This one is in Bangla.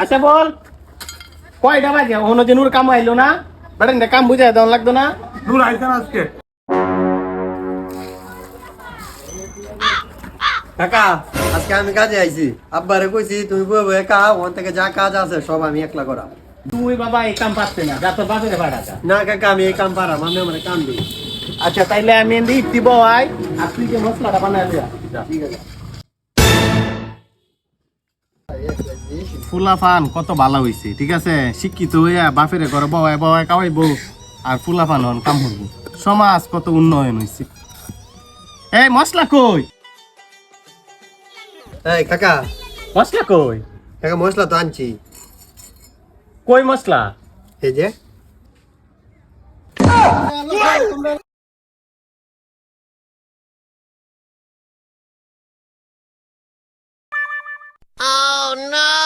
আচ্ছা বল কয়টা বাজে অন্য যে নূর কাম আইলো না বেটা কাম বুঝাই দেওয়া লাগতো না। নূর আইছে না আজকে? কাকা আজকে আমি কাজে আইছি, আব্বারে কইছি তুমি বই বই খাও, ওখান থেকে যা কাজ আছে সব আমি একলা করা। তুই বাবা এই কাম পারতে না যা তোর বাপের ভাড়া যা। না কাকা আমি এই কাম পারাম, আমি আমার কাম দিই। আচ্ছা তাইলে আমি এনে দিব আই আর তুই যে মশলাটা বানাই দিয়া ঠিক আছে। ফুলাফান কত ভালো হইছে ঠিক আছে, শিক্ষিত হইয়া বাপের ঘরে বয় বয় কামাইবো আর ফুলাফান হন কাম করবো, সমাজ কত উন্নয়ন হইছে। এই মশলা কই? এই কাকা, মশলা কই? কাকা মশলা তো আনছি। কই মশলা? এই যে Oh no!